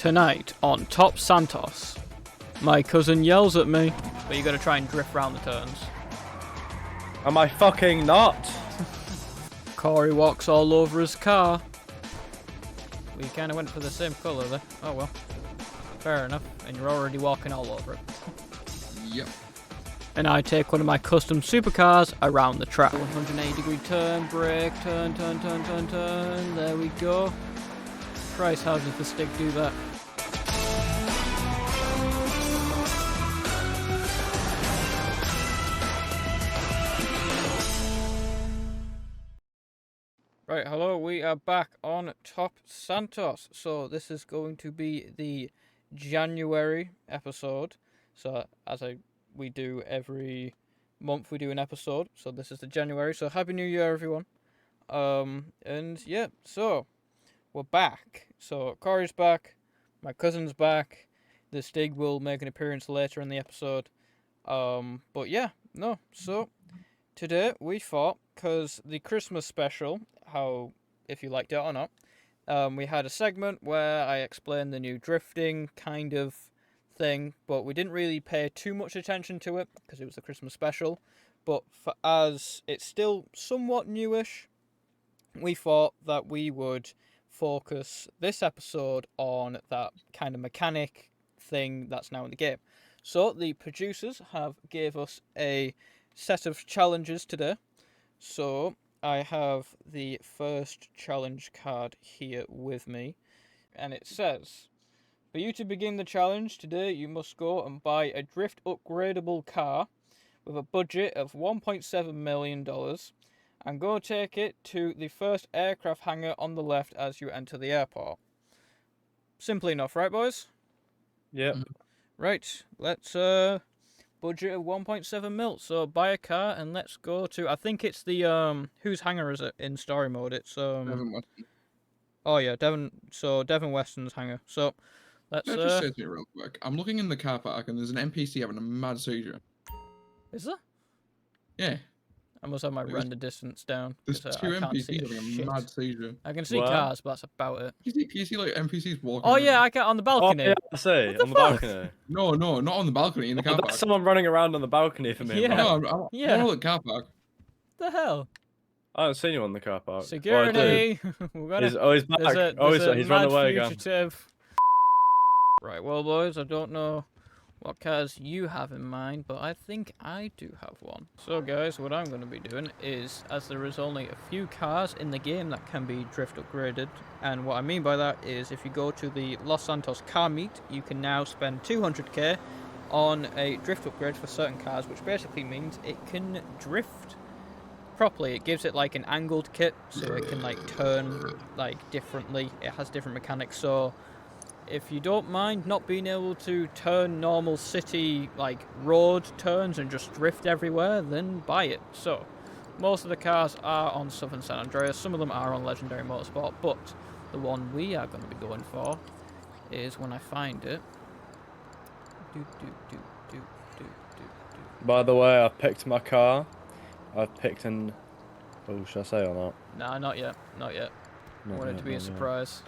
Tonight on Top Santos, my cousin yells at me, but you gotta try and drift round the turns. Am I fucking not? Corey walks all over his car. We kinda went for the same colour there. Oh well. Fair enough. And you're already walking all over it. Yep. And I take one of my custom supercars around the track. 180-degree turn, brake, turn. There we go. Christ, how does the stick do that? Right, hello, we are back on Top Santos. So this is going to be the January episode. So we do every month, we do an episode. So this is the January. So Happy New Year, everyone. And yeah, so we're back. So Corey's back, my cousin's back. The Stig will make an appearance later in the episode. But yeah, no. So today we thought, because the Christmas special, how if you liked it or not, we had a segment where I explained the new drifting kind of thing, but we didn't really pay too much attention to it because it was the Christmas special. But as it's still somewhat newish, we thought that we would focus this episode on that kind of mechanic thing that's now in the game. So the producers have gave us a set of challenges today. So I have the first challenge card here with me, and it says, for you to begin the challenge today, you must go and buy a drift upgradable car with a budget of $1.7 million and go take it to the first aircraft hangar on the left as you enter the airport. Simple enough, right, boys? Yep. Right, let's budget of 1.7 mil. So buy a car and let's go to, I think it's the whose hangar is it in story mode? It's Devon Weston. Oh yeah, Devon Weston's hangar. So let's Can I just say to you real quick? I'm looking in the car park and there's an NPC having a mad seizure. Is there? Yeah. I must have my render distance down. There's 'cause two I can't see NPCs having a shit. mad seizure. I can see What? cars, but that's about it. Can you see like NPCs walking Oh around? yeah, I can on the balcony. Oh, yeah, I see. What the On the fuck? balcony. No, not on the balcony, in the car Oh, park. that's someone running around on the balcony for me. Yeah. man. No, I'm Yeah. on the car park. What the hell? I haven't seen you on the car park. Security. We're gonna. He's back. He's run away again. Fugitive. Right, well, boys, I don't know what cars you have in mind, but I think I do have one. So, guys, what I'm going to be doing is, as there is only a few cars in the game that can be drift upgraded, and what I mean by that is if you go to the Los Santos car meet, you can now spend 200k on a drift upgrade for certain cars, which basically means it can drift properly. It gives it like an angled kit, so it can like turn like differently. It has different mechanics, so if you don't mind not being able to turn normal city like road turns and just drift everywhere, then buy it. So most of the cars are on Southern San Andreas, some of them are on Legendary Motorsport, but the one we are going to be going for is, when I find it, By the way, I've picked my car. I've picked an. Oh, should I say or not? Nah, not yet. I want it to be a surprise.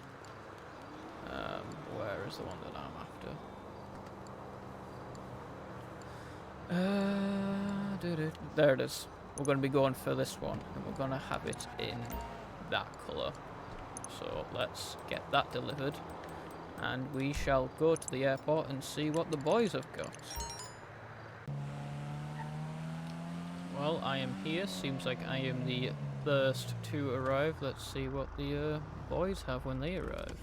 Where is the one that I'm after? There it is. We're going to be going for this one, and we're going to have it in that colour. So let's get that delivered, and we shall go to the airport and see what the boys have got. Well, I am here. Seems like I am the first to arrive. Let's see what the boys have when they arrive.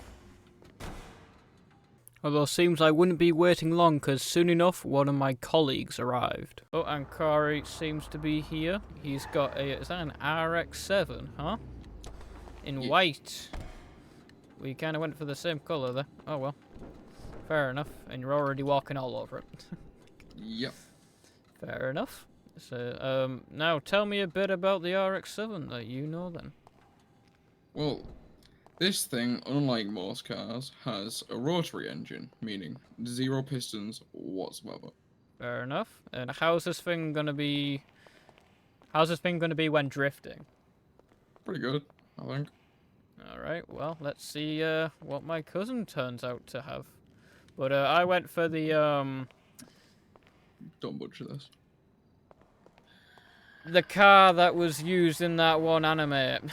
Although seems I wouldn't be waiting long, because soon enough one of my colleagues arrived. Oh, and Corey seems to be here. He's got a, is that an RX-7, huh? In white. We kind of went for the same colour there. Oh well. Fair enough. And you're already walking all over it. Yep. Fair enough. So, now tell me a bit about the RX-7 that you know then. Well, this thing, unlike most cars, has a rotary engine, meaning 0 pistons whatsoever. Fair enough. And how's this thing gonna be? How's this thing gonna be when drifting? Pretty good, I think. Alright, well, let's see what my cousin turns out to have. But I went for the Don't butcher this. the car that was used in that one anime.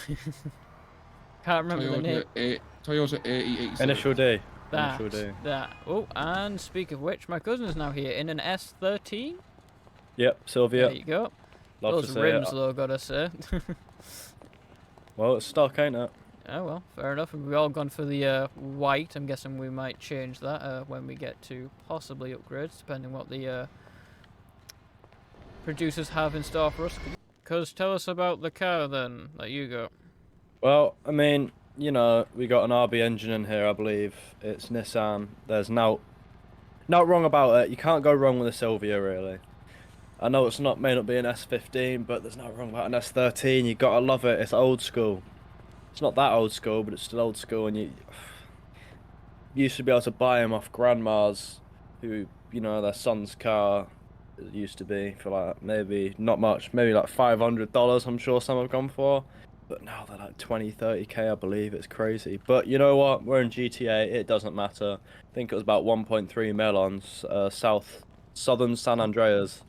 Can't remember the name. Toyota 8087. Initial D. That, Initial D. that. Oh, and speak of which, my cousin is now here in an S13. Yep, Sylvia. There you go. Love Those to see rims, it. though, gotta say. Well, it's stock, ain't it? Oh well, fair enough. We've all gone for the white. I'm guessing we might change that when we get to possibly upgrades, depending what the producers have in store for us. Cause tell us about the car then that you got. Well, I mean, you know, we got an RB engine in here, I believe. It's Nissan. There's not wrong about it. You can't go wrong with a Sylvia, really. I know it's not may not be an S15, but there's not wrong about an S13. You gotta love it. It's old school. It's not that old school, but it's still old school, and you used to be able to buy them off grandmas, who, you know, their son's car it used to be for like maybe not much, maybe like $500. I'm sure some have gone for, but now they're like 20, 30k, I believe. It's crazy. But you know what? We're in GTA. It doesn't matter. I think it was about 1.3 mil on southern San Andreas.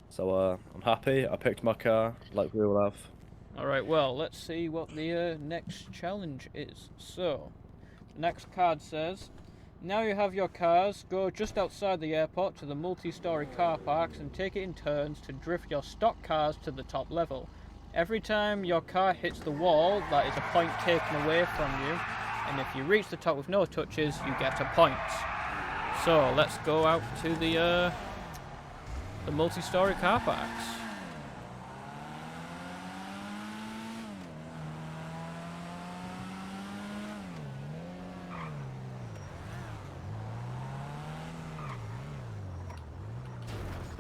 So I'm happy. I picked my car like we all have. Alright, well, let's see what the next challenge is. So, the next card says, now you have your cars, go just outside the airport to the multi-story car parks and take it in turns to drift your stock cars to the top level. Every time your car hits the wall, that is a point taken away from you, and if you reach the top with no touches, you get a point. So, let's go out to the multi-story car parks.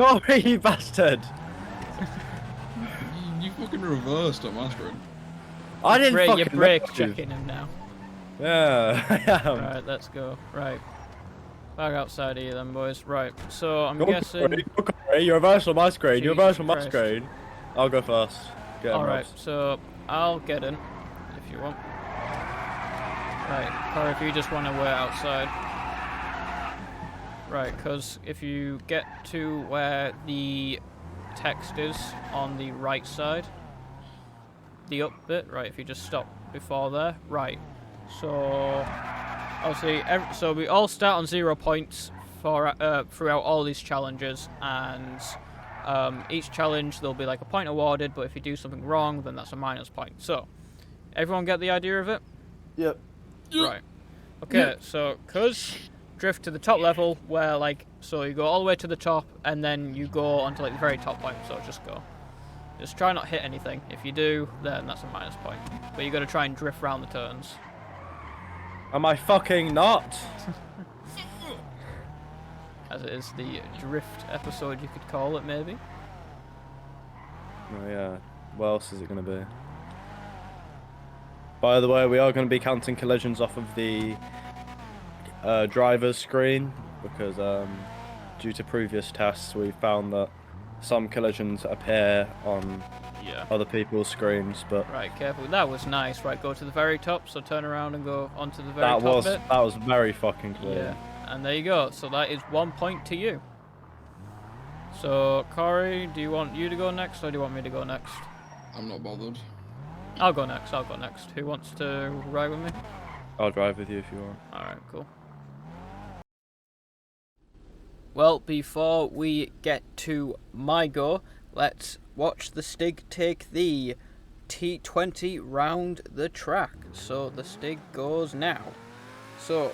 Oh, you bastard! You fucking reversed on my screen. I didn't Your fucking brake know. checking him now. Yeah, I am. Right, let's go. Right. Back outside here then, boys. Right, so I'm Go guessing... Corey, go Corey, you reverse on my screen, you reverse on my Jesus screen. I'll go first. Get him, Alright, Ross. so I'll get in, if you want. Right, or if you just want to wait outside. Right, because if you get to where the text is on the right side, the up bit, right, if you just stop before there, right. So, obviously, so we all start on 0 points for throughout all these challenges, and each challenge there'll be like a point awarded, but if you do something wrong, then that's a minus point. So, everyone get the idea of it? Yep. Right. Okay, so, cuz drift to the top level where like, so you go all the way to the top and then you go onto like the very top point, so just go. Just try not hit anything. If you do, then that's a minus point. But you got to try and drift around the turns. Am I fucking not? As it is the drift episode, you could call it, maybe. Oh yeah. What else is it going to be? By the way, we are going to be counting collisions off of the driver's screen because due to previous tests, we found that some collisions appear on other people's screens, but Right, careful. That was nice. Right, go to the very top, so turn around and go onto the very top bit. that was very fucking clear. Yeah, and there you go. So that is 1 point to you. So, Corey, do you want you to go next, or do you want me to go next? I'm not bothered. I'll go next. Who wants to ride with me? I'll drive with you if you want. Alright, cool. Well, before we get to my go, let's watch the Stig take the T20 round the track. So the Stig goes now. So,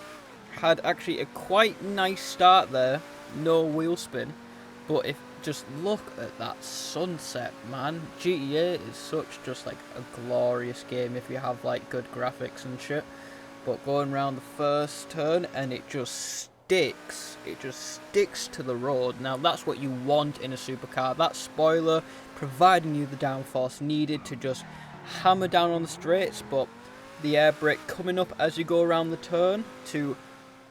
had actually a quite nice start there, no wheel spin, but if just look at that sunset, man. GTA is such just like a glorious game if you have like good graphics and shit. But going around the first turn and it just sticks to the road. Now that's what you want in a supercar. That spoiler providing you the downforce needed to just hammer down on the straights, but the air brake coming up as you go around the turn to,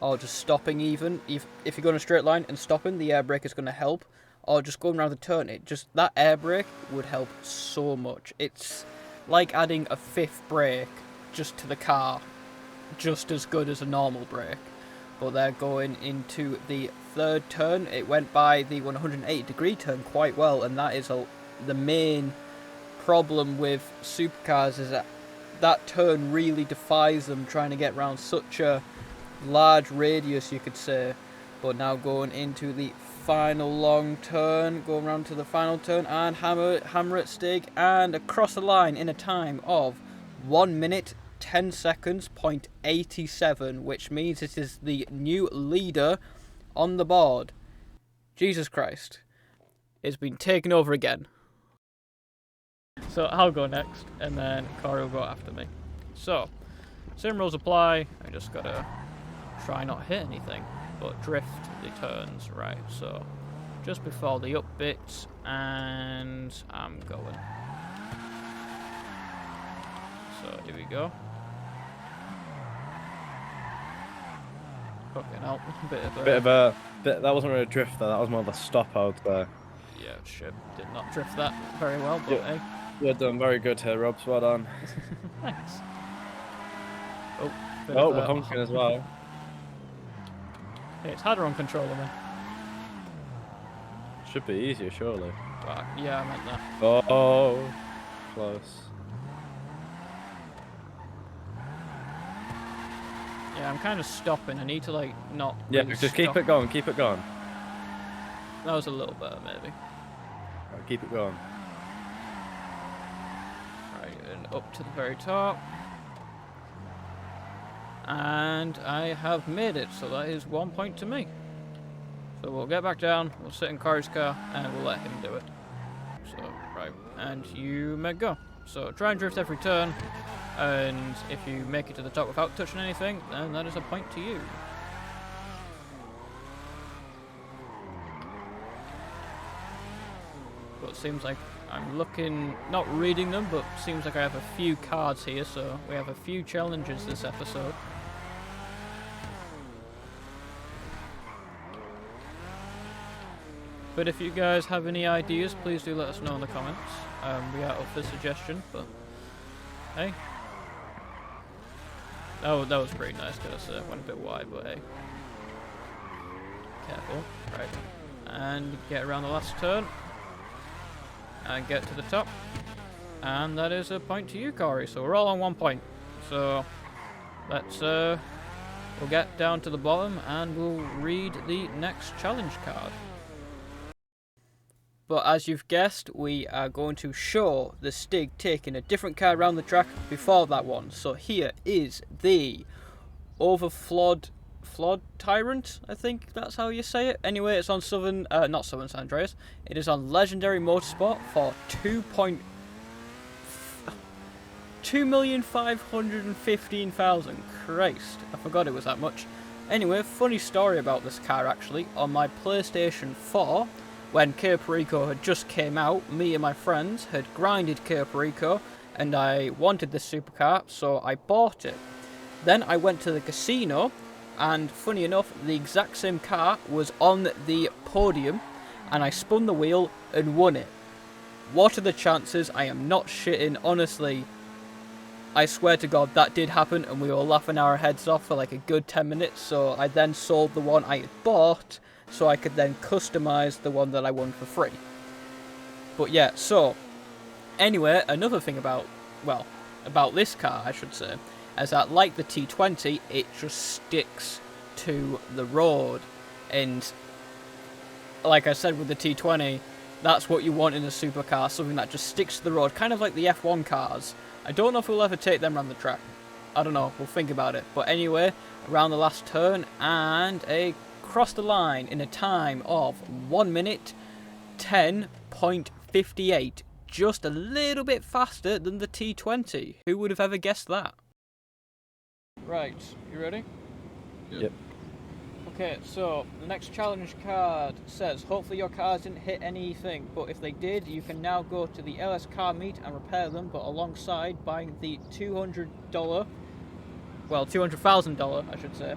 or just stopping even. If you go in a straight line and stopping, the air brake is going to help. Or just going around the turn, that air brake would help so much. It's like adding a fifth brake just to the car, just as good as a normal brake. But they're going into the third turn. It went by the 180-degree turn quite well, and that is the main problem with supercars, is that turn really defies them, trying to get around such a large radius, you could say. But now going into the final long turn, going around to the final turn, and hammer it, Stig, and across the line in a time of 1 minute 10 seconds, .87, which means it is the new leader on the board. Jesus Christ. It's been taken over again. So I'll go next, and then Corey will go after me. So, same rules apply. I just gotta try not hit anything, but drift the turns, right? So, just before the up bits, and I'm going. So, here we go. Fucking hell, that wasn't really a drift though, that was more of a stop out there. Yeah, shit, did not drift that very well, but hey. You're doing very good here, Rob, well done. Thanks. We're honking as well. Hey, it's harder on controller, man. Should be easier, surely. But, yeah, I meant that. Oh, close. Yeah, I'm kind of stopping. I need to, like, not. Yeah, really just stop. keep it going, keep it going. That was a little better, maybe. Right, keep it going. Right, and up to the very top. And I have made it, so that is 1 point to me. So we'll get back down, we'll sit in Corey's car, and we'll let him do it. So, right, and you may go. So try and drift every turn, and if you make it to the top without touching anything, then that is a point to you. But it seems like I'm looking, not reading them, but seems like I have a few cards here, so we have a few challenges this episode. But if you guys have any ideas, please do let us know in the comments. We are up for suggestion, but hey. Oh, that was pretty nice because it went a bit wide, but hey. Careful. Right. And get around the last turn. And get to the top. And that is a point to you, Corey. So we're all on 1 point. So let's we'll get down to the bottom and we'll read the next challenge card. But as you've guessed, we are going to show the Stig taking a different car around the track before that one. So here is the overflawed Tyrant, I think that's how you say it. Anyway, it's on not Southern San Andreas. It is on Legendary Motorsport for $2,515,000. Christ, I forgot it was that much. Anyway, funny story about this car actually. On my PlayStation 4, when Cayo Perico had just came out, me and my friends had grinded Cayo Perico, and I wanted this supercar, so I bought it. Then I went to the casino, and funny enough, the exact same car was on the podium, and I spun the wheel and won it. What are the chances? I am not shitting, honestly. I swear to God, that did happen, and we were laughing our heads off for like a good 10 minutes, so I then sold the one I had bought, so I could then customize the one that I won for free. But yeah, so, anyway, another thing about this car, I should say, is that, like the T20, it just sticks to the road. And like I said with the T20, that's what you want in a supercar, something that just sticks to the road, kind of like the F1 cars. I don't know if we'll ever take them around the track. I don't know, we'll think about it. But anyway, around the last turn, and across the line in a time of 1 minute 10.58. Just a little bit faster than the T20. Who would have ever guessed that? Right, you ready? Yep. Okay, so the next challenge card says, hopefully your cars didn't hit anything, but if they did, you can now go to the LS car meet and repair them, but alongside buying the $200,000, I should say,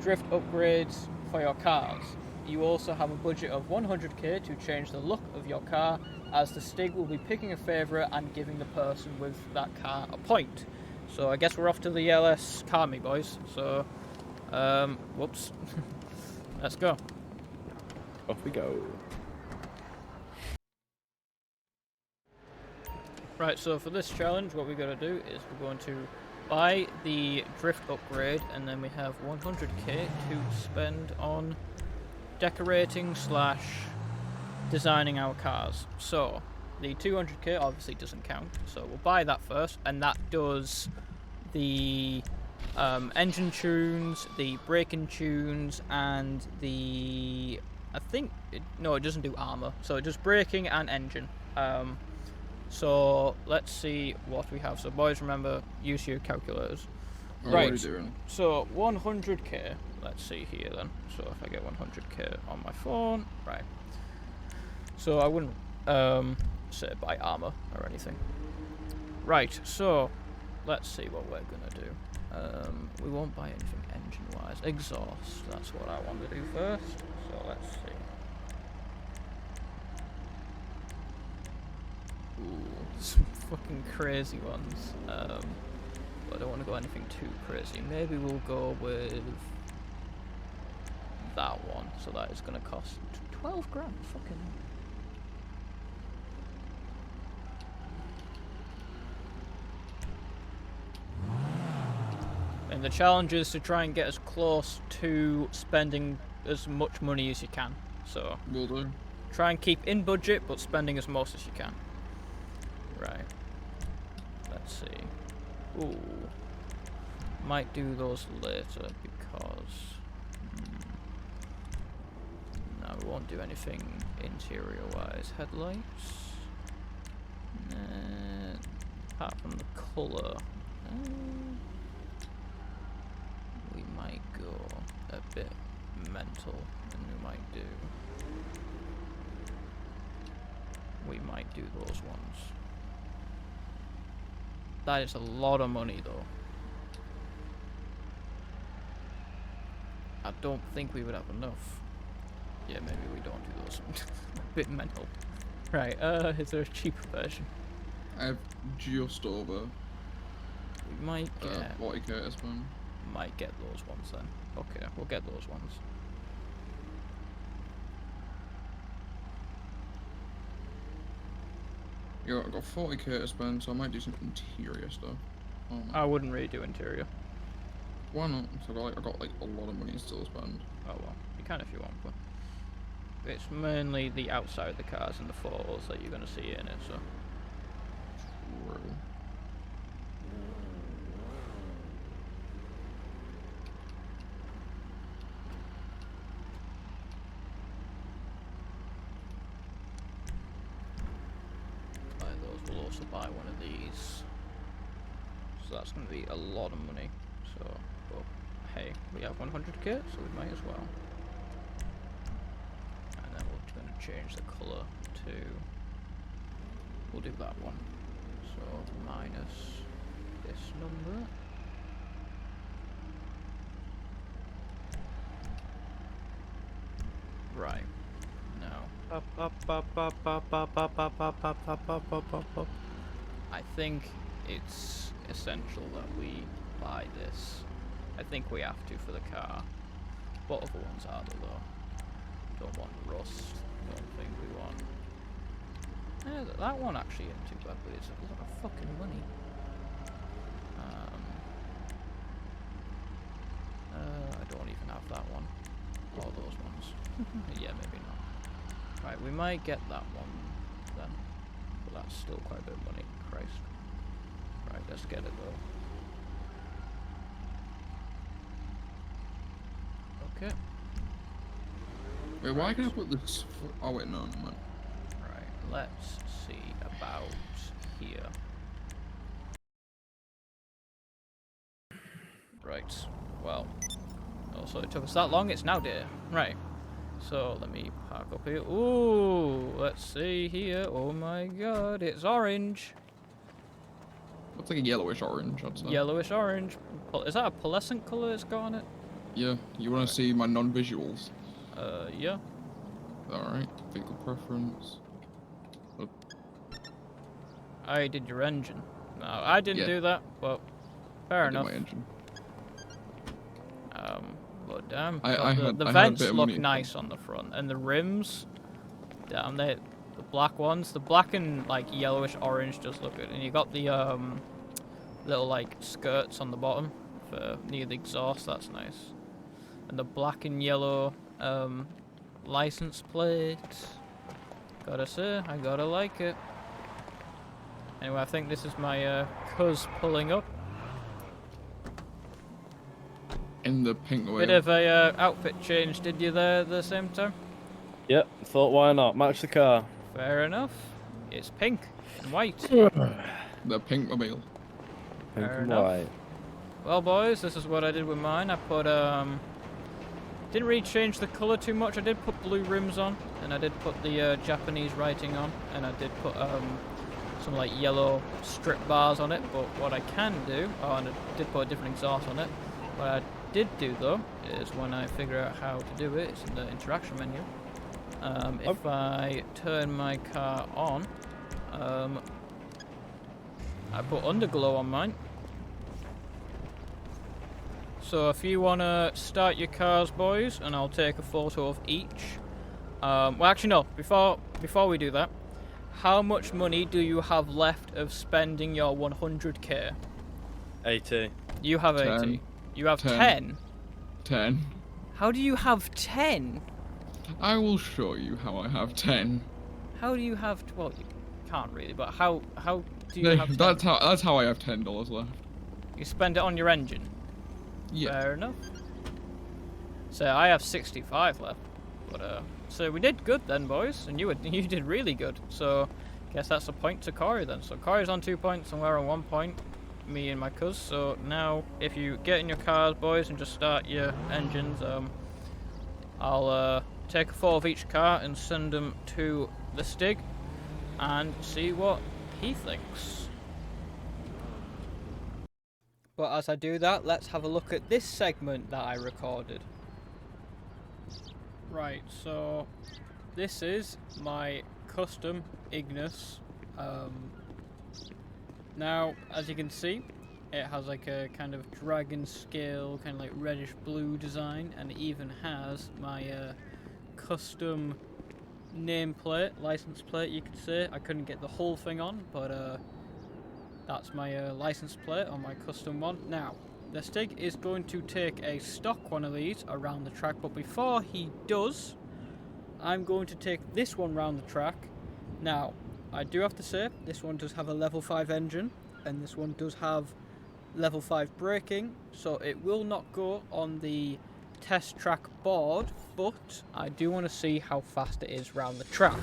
drift upgrades for your cars. You also have a budget of 100k to change the look of your car, as the Stig will be picking a favourite and giving the person with that car a point. So I guess we're off to the LS Carmy, boys. So, whoops. Let's go. Off we go. Right, so for this challenge, what we're going to do is we're going to buy the drift upgrade, and then we have 100k to spend on decorating / designing our cars. So the 200k obviously doesn't count, so we'll buy that first, and that does the engine tunes, the braking tunes, and the no, it doesn't do armor, so it does braking and engine. So let's see what we have. So boys, remember, use your calculators. What are you doing? So 100k. Let's see here then. So if I get 100k on my phone, right. So I wouldn't say buy armor or anything. Right. So let's see what we're gonna do. We won't buy anything engine-wise. Exhaust. That's what I want to do first. So let's see. Ooh, some fucking crazy ones. But I don't want to go anything too crazy. Maybe we'll go with that one. So that is going to cost 12 grand. Fucking. And the challenge is to try and get as close to spending as much money as you can. So Will do. try and keep in budget, but spending as most as you can. Right. Let's see. Ooh. Might do those later because... No, we won't do anything interior-wise. Headlights. Apart from the colour. We might go a bit mental, and we might do those ones. That is a lot of money, though. I don't think we would have enough. Yeah, maybe we don't do those. A bit mental. Right, is there a cheaper version? I have just over We might get... 40k to spend. Might get those ones then. Okay, we'll get those ones. Yeah, I've got 40k to spend, so I might do some interior stuff. I wouldn't really do interior. Why not? So I got like a lot of money still to spend. Oh well, you can if you want, but it's mainly the outside of the cars and the photos that you're going to see in it, so. True. We'll also buy one of these. So that's going to be a lot of money. So, but hey, we have 100k, so we might as well. And then we're going to change the colour to... We'll do that one. So, minus this number. Right. Now. I think it's essential that we buy this. I think we have to for the car. What other ones are there though? Don't want rust. Don't think we want. Yeah, that one actually isn't too bad, but it's a lot of fucking money. I don't even have that one. Or those ones. Yeah, maybe not. Right, we might get that one then. But that's still quite a bit of money. Christ. Right, let's get it though. Okay. Wait, why can I put this? Oh wait, no, never mind. Right, let's see about here. Right, well. Also, it took us that long, it's now day. Right. So, let me park up here. Ooh, let's see here. Oh my god, it's orange. Looks like a yellowish orange, I'd say. Yellowish orange. Is that a pearlescent colour it's got on it? Yeah, you want to see my non-visuals? Yeah. Alright, vehicle preference. Oh, I did your engine. No, I didn't Yeah. do that, but Fair I did enough. my engine. But damn, I the had a vents bit of look money. nice on the front, and the rims, damn, the black ones, the black and like yellowish orange just look good, and you got the little like skirts on the bottom for near the exhaust. That's nice, and the black and yellow license plate. Gotta say, I gotta like it. Anyway, I think this is my cuz pulling up. In the pink wheel. Bit of a outfit change, did you there at the same time? Yep, thought why not? Match the car. Fair enough. It's pink and white. The pink mobile. Pink Fair and enough. white. Well, boys, this is what I did with mine. I put didn't really change the colour too much. I did put blue rims on, and I did put the Japanese writing on, and I did put some like yellow strip bars on it. But what I can do, and I did put a different exhaust on it. What I did do though is when I figure out how to do it, it's in the interaction menu. If I turn my car on, I put underglow on mine. So if you want to start your cars, boys, and I'll take a photo of each. Well, actually no, before we do that, how much money do you have left of spending your 100k? 80. You have 80. 10. You have 10. 10? 10. How do you have 10? I will show you how I have 10. How do you have... Well, you can't really, but how do you have 10? That's how I have $10 left. You spend it on your engine? Yeah. Fair enough. So I have 65 left, but so we did good then, boys, and you did really good. So guess that's a point to Corey then. So Corey's on 2 points and we're on 1 point, me and my cuz. So now if you get in your cars, boys, and just start your engines, I'll take a photo of each car and send them to the Stig and see what he thinks. But as I do that, let's have a look at this segment that I recorded. Right, so this is my custom Ignis. Now, as you can see, it has like a kind of dragon scale, kind of like reddish blue design, and it even has my custom nameplate, license plate you could say. I couldn't get the whole thing on, but that's my license plate on my custom one. Now, the Stig is going to take a stock one of these around the track, but before he does, I'm going to take this one around the track. Now, I do have to say, this one does have a level 5 engine, and this one does have level 5 braking, so it will not go on the test track board, but I do want to see how fast it is around the track,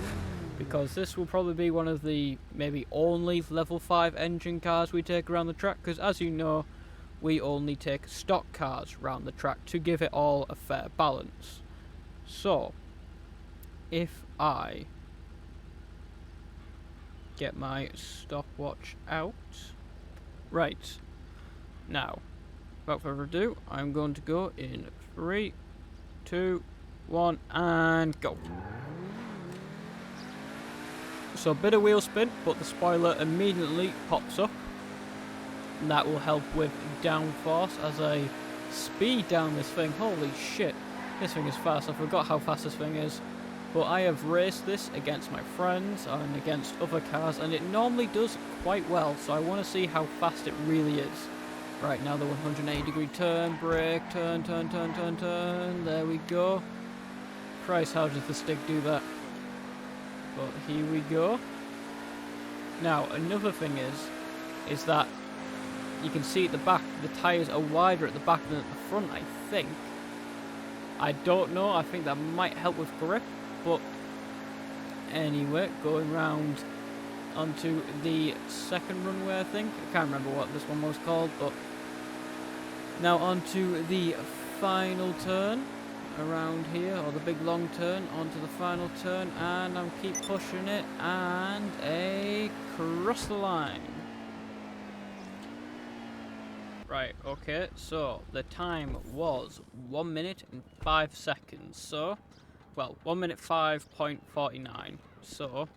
because this will probably be one of the maybe only level 5 engine cars we take around the track, because as you know, we only take stock cars around the track to give it all a fair balance. So, if I get my stopwatch out, right, now, without further ado, I'm going to go in 3, 2, 1, and go. So a bit of wheel spin, but the spoiler immediately pops up. And that will help with downforce as I speed down this thing. Holy shit, this thing is fast. I forgot how fast this thing is. But I have raced this against my friends and against other cars, and it normally does quite well. So I want to see how fast it really is. Right, now the 180 degree turn, brake, turn, turn, turn, turn, turn. There we go. Christ, how does the Stig do that? But here we go. Now, another thing is that you can see at the back, the tyres are wider at the back than at the front, I think. I don't know, I think that might help with grip, but anyway, going round onto the second runway, I think. I can't remember what this one was called, but now onto the final turn around here, or the big long turn, onto the final turn, and I'll keep pushing it, and across the line. Right, okay, so the time was 1 minute and 5 seconds, so, well, 1 minute 5.49, so,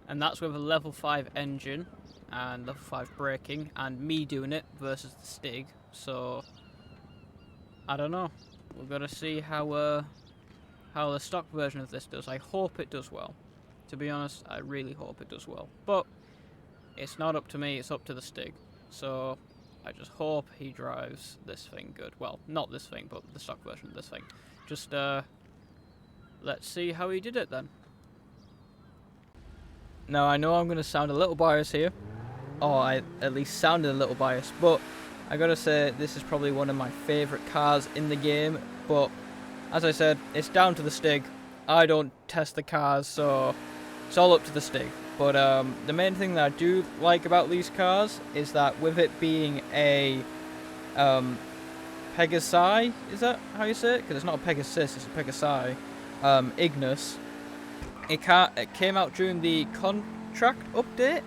and that's with a level 5 engine, and level 5 braking, and me doing it versus the Stig. So I don't know. We're gonna see how the stock version of this does. I hope it does well. To be honest, I really hope it does well. But it's not up to me, it's up to the Stig. So I just hope he drives this thing good. Well, not this thing, but the stock version of this thing. Just, let's see how he did it then. Now, I know I'm going to sound a little biased here. Or I at least sounded a little biased. But I gotta say, this is probably one of my favourite cars in the game. But, as I said, it's down to the Stig. I don't test the cars, so it's all up to the Stig. But the main thing that I do like about these cars is that with it being a Pegasi, is that how you say it? Because it's not a Pegasus, it's a Pegasi. Ignis. It came out during the contract update,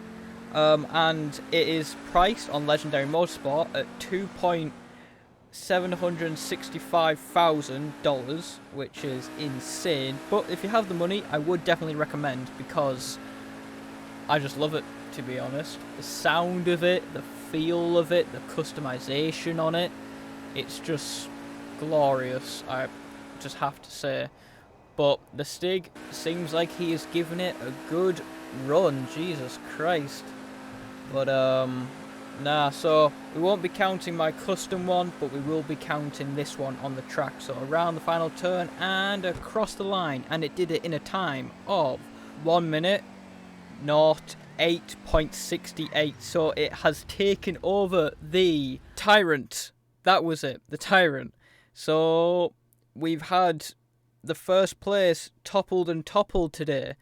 and it is priced on Legendary Motorsport at $2,765,000, which is insane. But if you have the money, I would definitely recommend, because I just love it, to be honest. The sound of it, the feel of it, the customization on it, it's just glorious, I just have to say. But the Stig seems like he is giving it a good run, Jesus Christ. But nah, so we won't be counting my custom one, but we will be counting this one on the track. So around the final turn and across the line, and it did it in a time of 1 minute 08.68, so it has taken over the Tyrant. That was it, the Tyrant. So we've had the first place toppled and toppled today.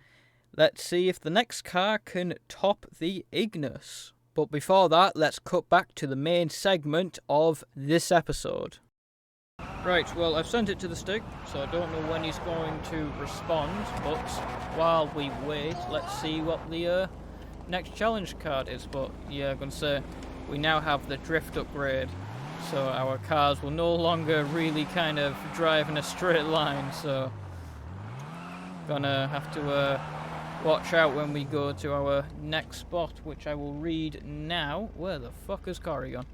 Let's see if the next car can top the Ignis. But before that, let's cut back to the main segment of this episode. Right, well, I've sent it to the Stig, so I don't know when he's going to respond, but while we wait, let's see what the next challenge card is. But yeah, I'm going to say, we now have the drift upgrade, so our cars will no longer really kind of drive in a straight line, so gonna have to watch out when we go to our next spot, which I will read now. Where the fuck is Corey gone?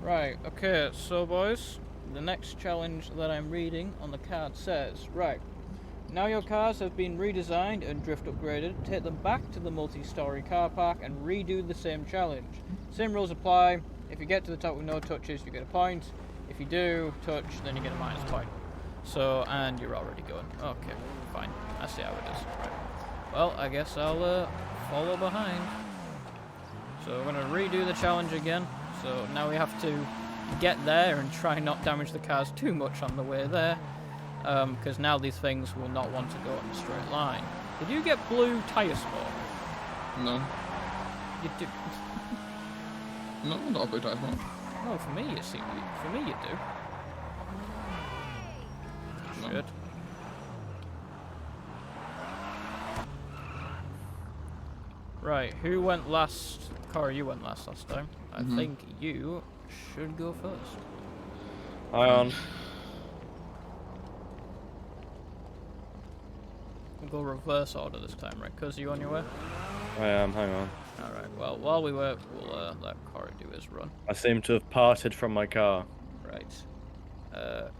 Right, okay, so boys, the next challenge that I'm reading on the card says, right, now your cars have been redesigned and drift upgraded, take them back to the multi-story car park and redo the same challenge. Same rules apply. If you get to the top with no touches, you get a point. If you do touch, then you get a minus point. So, and you're already going. Okay, fine. I see how it is. Right. Well, I guess I'll follow behind. So we're going to redo the challenge again. So now we have to get there and try not damage the cars too much on the way there. Because now these things will not want to go in a straight line. Did you get blue tyre sport? No. You do? No, not a blue type one. No, for me you seem. For me you do. No. Should. Right, who went last? Corey, you went last time. I think you should go first. Hang on. We'll go reverse order this time, right? Cuz you on your way? I am, hang on. Alright, well, while we wait, we'll let Corey do his run. I seem to have parted from my car. Right.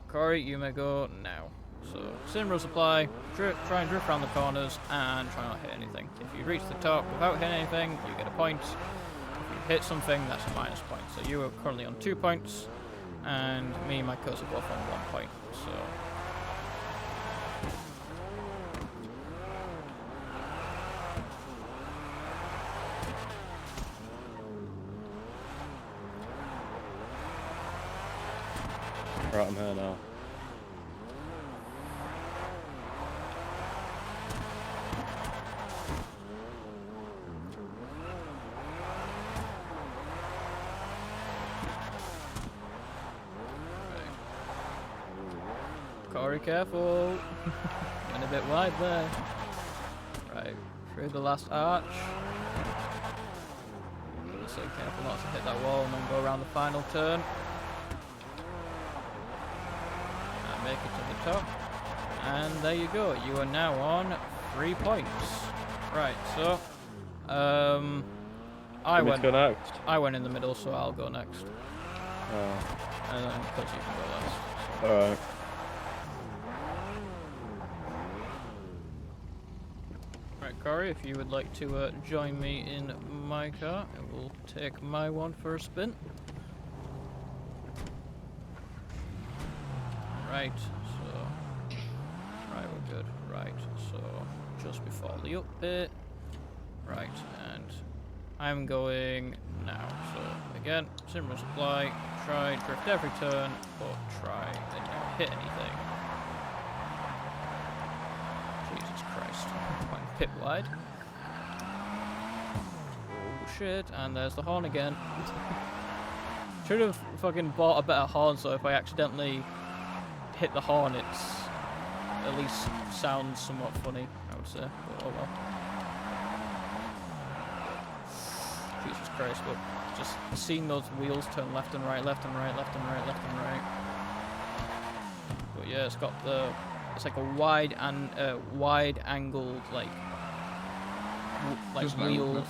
Corey, you may go now. So, same rules apply. Try and drift around the corners and try not to hit anything. If you reach the top without hitting anything, you get a point. If you hit something, that's a minus point. So you are currently on 2 points, and me and my cuz are both on 1 point. So. Right, I'm here now. Corey, careful. Went a bit wide there. Right, through the last arch. So careful not to hit that wall and then go around the final turn. And make it to the top. And there you go. You are now on 3 points. Right, so I Want me to went. go next? I went in the middle, so I'll go next. Oh, And then because you can go last. alright. Right, Corey, if you would like to join me in my car, I will take my one for a spin. Right, so... Right, we're good. Right, so just before the up bit. Right, and I'm going now. So, again, similar supply. Try, drift every turn, but try and not hit anything. Jesus Christ. Went pit wide. Oh shit, and there's the horn again. Should have fucking bought a better horn so if I accidentally hit the horn it's at least sounds somewhat funny, I would say. But oh well. Jesus Christ, but just seeing those wheels turn left and right, left and right, left and right, left and right. But yeah, it's got the... It's like a wide and wide angled Just an angle wheeled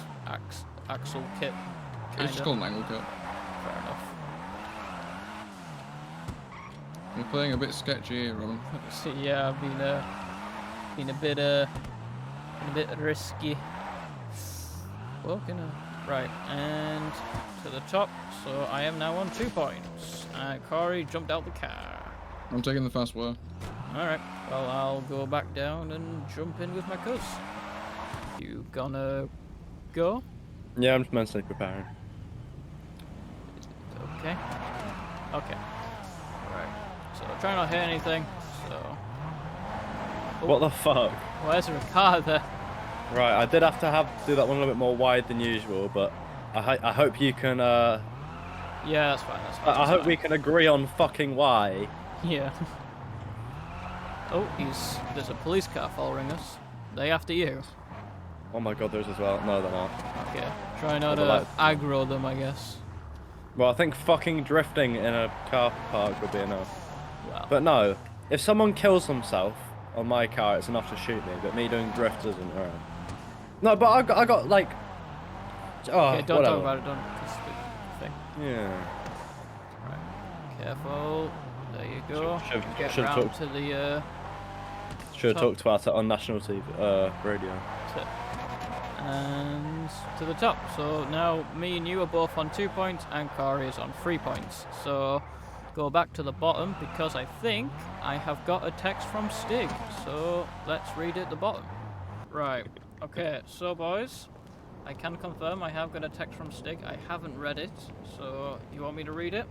axle kit. It's just called an angle cut. Fair enough. You're playing a bit sketchy here, Ron. So yeah, I've been a bit risky. Walking right, and to the top. So I am now on 2 points. Corey jumped out the car. I'm taking the fast way. Alright, well I'll go back down and jump in with my cuz. You gonna go? Yeah, I'm just mentally preparing. Okay. Okay. Alright. So try not to hit anything. So oh, What the fuck? where's the car there? Right, I did have to do that one a little bit more wide than usual, but I hope you can, Yeah, that's fine, that's fine. I hope we can agree on fucking why. Yeah. Oh, there's a police car following us. They after you? Oh my god, there's as well. No, they're not. Okay. Try not Well, to like- aggro them, I guess. Well, I think fucking drifting in a car park would be enough. Well, But no, if someone kills themselves on my car, it's enough to shoot me, but me doing drift isn't, alright. No, but I got like... Oh, okay, don't whatever. talk about it, don't. It's the thing. Yeah. Right. Careful. There you go. Should- Get should round talk- to the Should have Top. talked about it on national TV, radio. and to the top. So now me and you are both on 2 points and Corey is on 3 points. So go back to the bottom because I think I have got a text from Stig. So let's read it at the bottom. Right. Okay. So boys, I can confirm I have got a text from Stig. I haven't read it. So you want me to read it?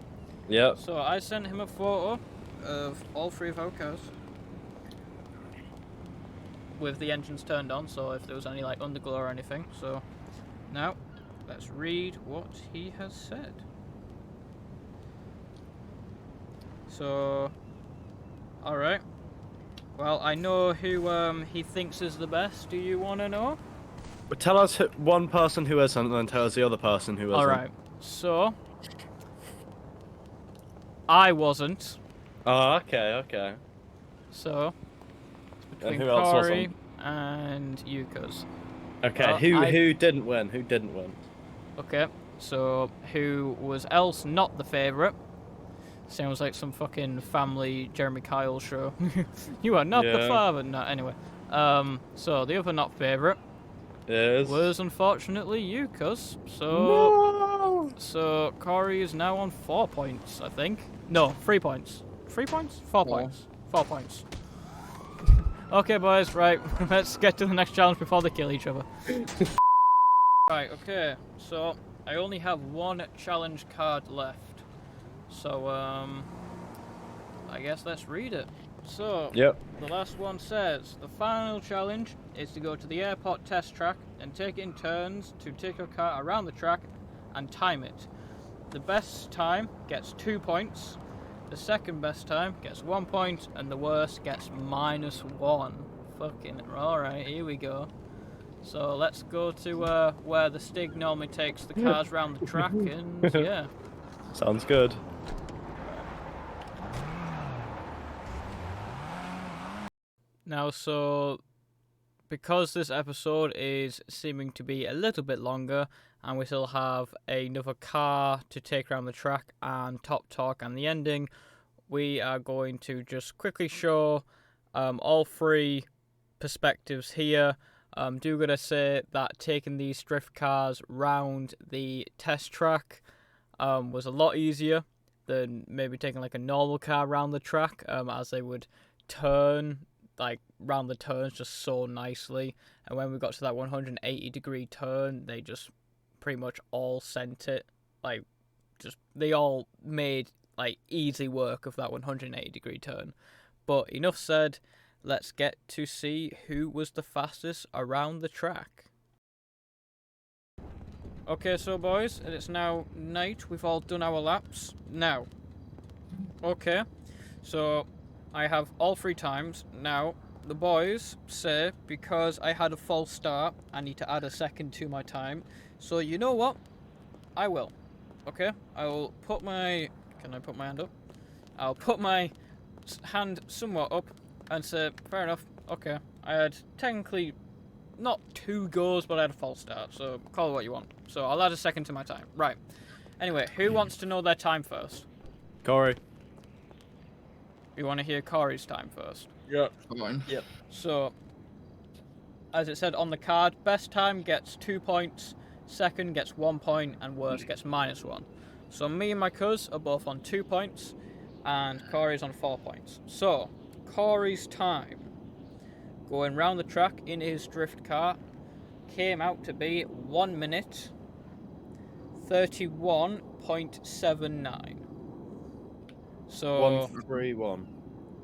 Yep. So I sent him a photo of all 3 of our cars with the engines turned on, so if there was any like underglow or anything. So now let's read what he has said. So alright. Well, I know who he thinks is the best. Do you want to know? But tell us one person who isn't, and then tell us the other person who isn't. Alright. So I wasn't. Oh, okay, okay. So And between who else Corey wasn't? and Yukos. Okay, Well, who didn't win? Who didn't win? Okay, so who was else not the favourite? Sounds like some fucking family Jeremy Kyle show. You are not the Yeah. father. No, anyway. So the other not favourite Is was unfortunately you, cuz. So no. so Corey is now on 4 points, I think. No, 3 points. 3 points? 4 Four. points. 4 points. Okay, boys, right. Let's get to the next challenge before they kill each other. Right, okay. So I only have 1 challenge card left. So I guess let's read it. So Yep. the last one says, the final challenge is to go to the airport test track and take it in turns to take your car around the track and time it. The best time gets 2 points, the second best time gets 1 point, and the worst gets -1. Fucking alright, here we go. So let's go to where the Stig normally takes the cars around the track, and yeah. Sounds good. Now, so because this episode is seeming to be a little bit longer, and we still have another car to take around the track and top talk and the ending, we are going to just quickly show all three perspectives here. Do gotta say that taking these drift cars round the test track was a lot easier than maybe taking like a normal car around the track, as they would turn like round the turns just so nicely, and when we got to that 180-degree turn, they just pretty much all sent it, like, just they all made like easy work of that 180-degree turn. But enough said, let's get to see who was the fastest around the track. Okay, so boys, it's now night. We've all done our laps. Now, okay, so I have all three times. Now, the boys say because I had a false start, I need to add a second to my time. So you know what? I will. Okay, I will put my... Can I put my hand up? I'll put my hand somewhat up and say, fair enough, okay. I had technically not 2 goals, but I had a false start, so call it what you want. So I'll add a second to my time. Right. Anyway, who wants to know their time first? Corey. You want to hear Corey's time first? Yep. Fine. Yep. So, as it said on the card, best time gets 2 points, second gets 1 point, and worst gets -1. So me and my cuz are both on 2 points, and Corey's on 4 points. So, Corey's time, going round the track in his drift car, came out to be 1 minute 31.79. So 131.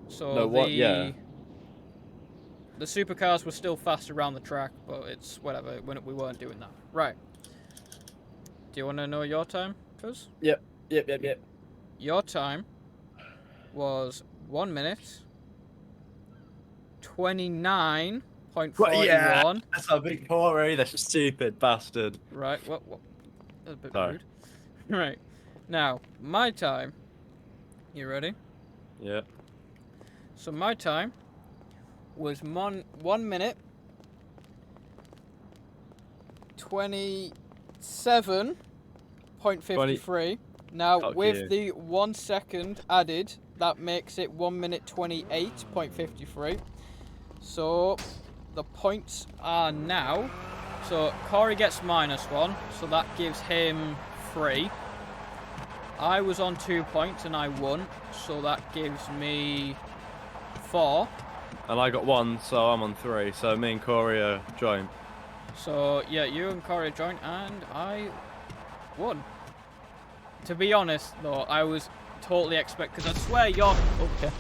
So No, what? Yeah. The supercars were still fast around the track, but it's whatever. We weren't doing that. Right. Do you want to know your time, cuz? Yep. Your time was 1 minute 29.41. Yeah, that's a big Corey, that stupid bastard. Right. What? That's a bit Sorry. rude. Right. Now, my time. You ready? Yeah. So my time was 1 minute 27.53. Now, Fuck with you. the 1 second added, that makes it 1 minute 28.53. So the points are now. So Corey gets -1, so that gives him 3. I was on 2 points and I won, so that gives me 4. And I got 1, so I'm on 3. So me and Corey are joint. So yeah, you and Corey joined, and I won. To be honest, though, I was totally because I swear you're okay.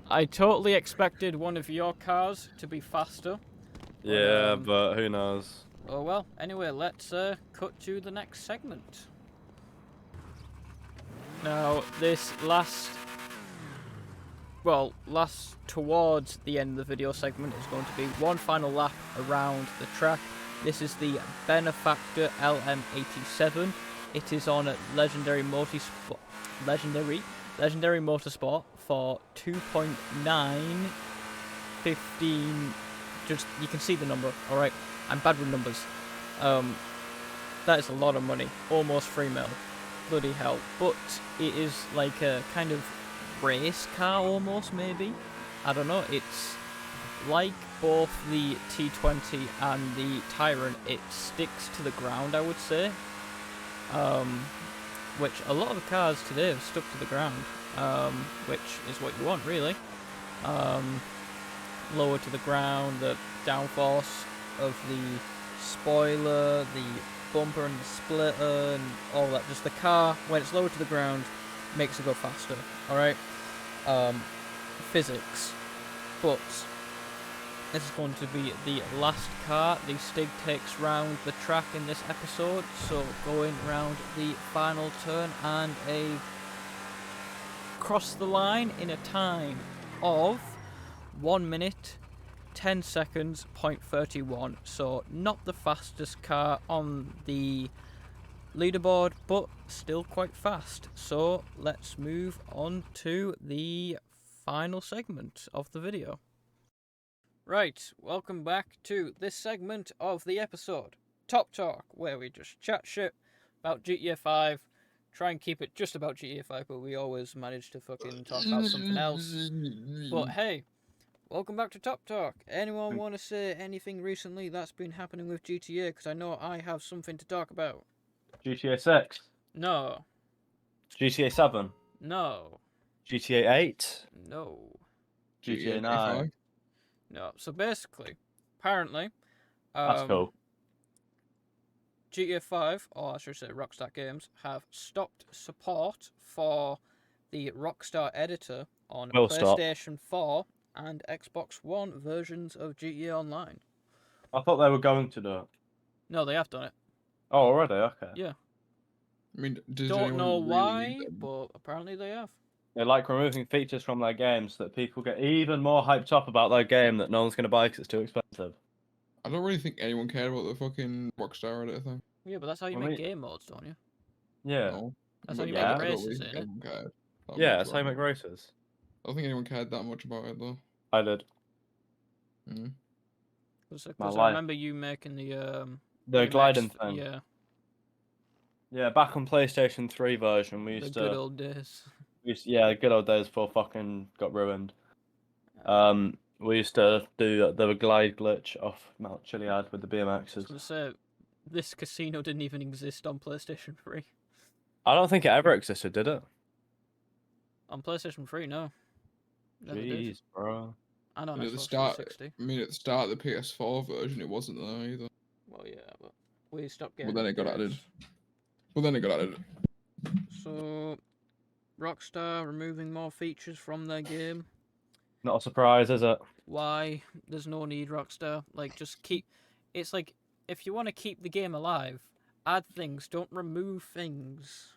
I totally expected one of your cars to be faster. Yeah, but who knows? Oh well. Anyway, let's cut to the next segment. Now, this last towards the end of the video segment is going to be one final lap around the track. This is the Benefactor LM87. It is on Legendary Motorsport for 2.915. Just, you can see the number, alright? I'm bad with numbers. That is a lot of money. Almost 3 mil. Bloody hell. But it is like a kind of race car almost, maybe? I don't know. It's like both the T20 and the Tyrant. It sticks to the ground, I would say. Which a lot of the cars today have stuck to the ground. Which is what you want, really. Lower to the ground, the downforce of the spoiler, the bumper and the splitter and all that. Just the car, when it's lower to the ground, makes it go faster, alright? Physics. But this is going to be the last car the Stig takes round the track in this episode. So going round the final turn and a cross the line in a time of 1 minute 10 seconds, 0.31. So not the fastest car on the leaderboard, but still quite fast. So let's move on to the final segment of the video. Right, welcome back to this segment of the episode, Top Talk, where we just chat shit about GTA 5, try and keep it just about GTA 5, but we always manage to fucking talk about something else. But hey, welcome back to Top Talk. Anyone want to say anything recently that's been happening with GTA? Because I know I have something to talk about. GTA 6, No, GTA 7, no, GTA 8, no, GTA GTA 9. no. So basically, apparently, That's cool. GTA 5, or I should say Rockstar Games, have stopped support for the Rockstar editor on Will stop. PlayStation 4 and Xbox One versions of GTA Online. I thought they were going to do it. No, they have done it. Oh, already? Okay. Yeah. I mean, does Don't anyone know really why, need them? but apparently they have. They like removing features from their games so that people get even more hyped up about their game that no one's going to buy because it's too expensive. I don't really think anyone cared about the fucking Rockstar edit thing. Yeah, but that's how you I make mean- game modes, don't you? Yeah. No. That's how you yeah. make I don't really races, think ain't it? anyone cared that Yeah, much that's how you about make it. races. I don't think anyone cared that much about it though. I did. Mm. My Because I life. remember you making the The BMX gliding thing. Yeah, Yeah, back on PlayStation 3 version, we the used good to... old days. Yeah, the good old days before fucking got ruined. We used to do the glide glitch off Mount Chiliad with the I was BMXs. gonna say, this casino didn't even exist on PlayStation 3. I don't think it ever existed, did it? On PlayStation 3, no. Never did. Jeez, bro. And on And at the Xbox start, 360. I mean, at the start of the PS4 version, it wasn't there either. Well, yeah, but we stopped Well, getting then it got updates. added. Well, then it got added. So, Rockstar removing more features from their game. Not a surprise, is it? Why? There's no need, Rockstar. Like, just keep... It's like, if you want to keep the game alive, add things, don't remove things.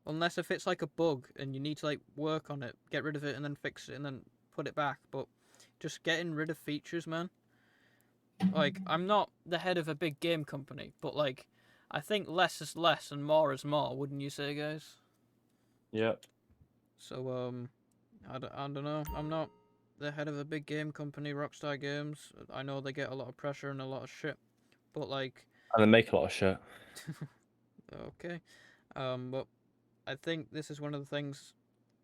Unless if it's like a bug and you need to like work on it, get rid of it and then fix it and then put it back. But just getting rid of features, man. Like, I'm not the head of a big game company, but like, I think less is less and more is more, wouldn't you say, guys? Yep. So, I don't know. I'm not the head of a big game company, Rockstar Games. I know they get a lot of pressure and a lot of shit, but like, And they make a lot of shit. okay. But I think this is one of the things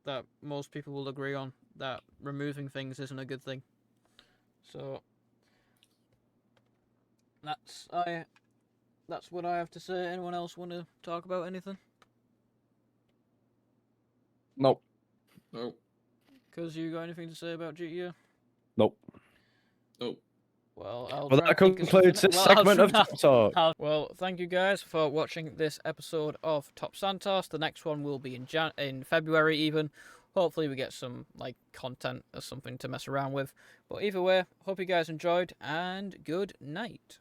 that most people will agree on, that removing things isn't a good thing. So that's what I have to say. Anyone else want to talk about anything? Nope. Nope. Cause you got anything to say about GTA? Nope. Nope. Well, I'll Well, try that and think of concludes something- this well, I'll segment of try- Top Talk. Well, thank you guys for watching this episode of Top Santos. The next one will be in February even. Hopefully we get some like content or something to mess around with. But either way, hope you guys enjoyed and good night.